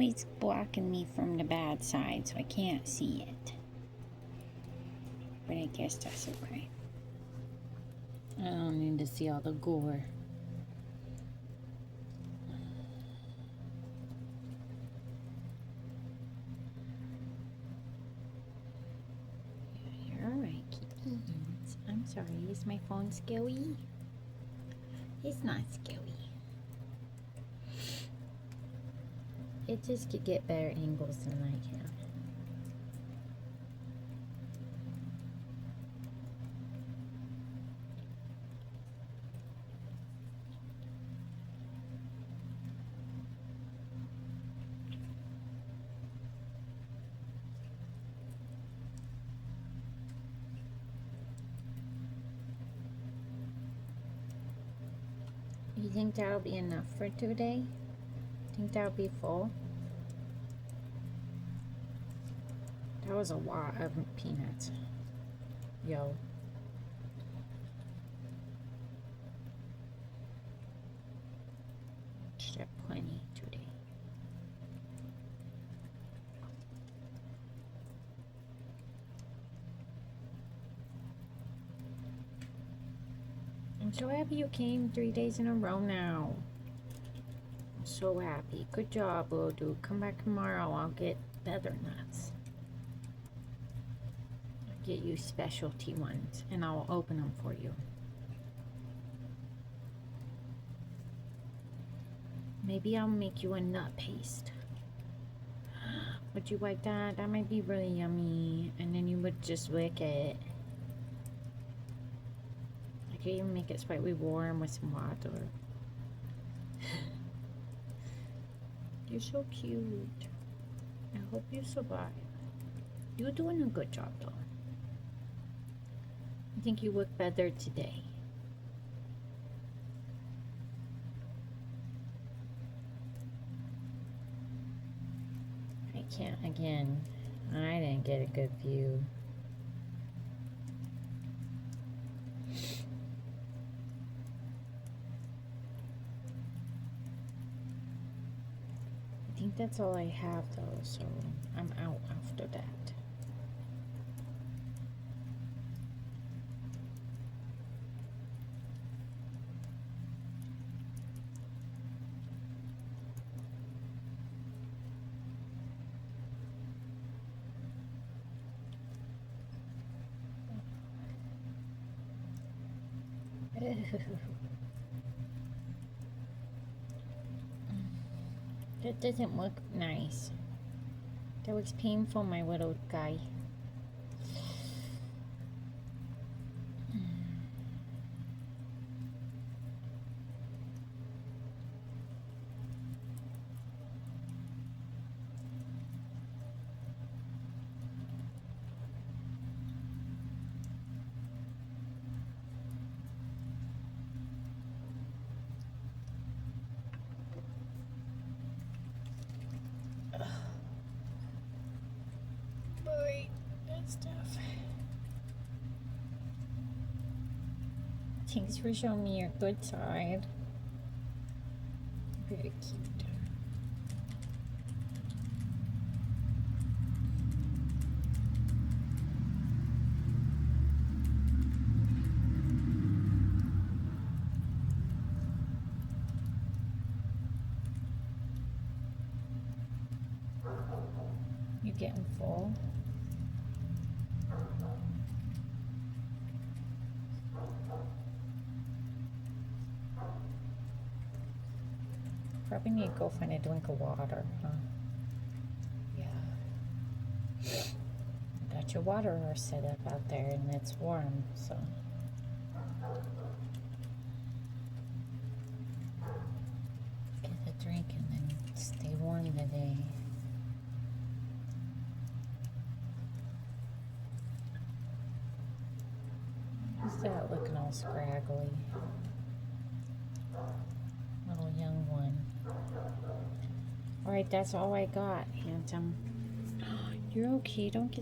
always blocking me from the bad side, so I can't see it. But I guess that's okay. I don't need to see all the gore. You're alright, kittens. I'm sorry, is my phone scary? It's not scary. It just could get better angles than I can. You think that'll be enough for today? Think that'll be full? That was a lot of peanuts. Yo. Should have plenty today. I'm so happy you came 3 days in a row now. I'm so happy. Good job, little dude. Come back tomorrow. I'll get feather nuts. I'll get you specialty ones, and I'll open them for you. Maybe I'll make you a nut paste. Would you like that? That might be really yummy. And then you would just lick it. I could even make it slightly warm with some water. You're so cute. I hope you survive. You're doing a good job, though. I think you look better today. I can't, again, I didn't get a good view. I think that's all I have though, so I'm out after that. That doesn't look nice. That looks painful, my little guy. Boy, that's tough. Thanks for showing me your good side. Very cute. You getting full? Probably need to go find a drink of water, huh? Yeah. Got your water set up out there and it's warm, so. Get a drink and then stay warm today. Who's that looking all scraggly? Little young one. Alright, that's all I got, handsome. You're okay, don't get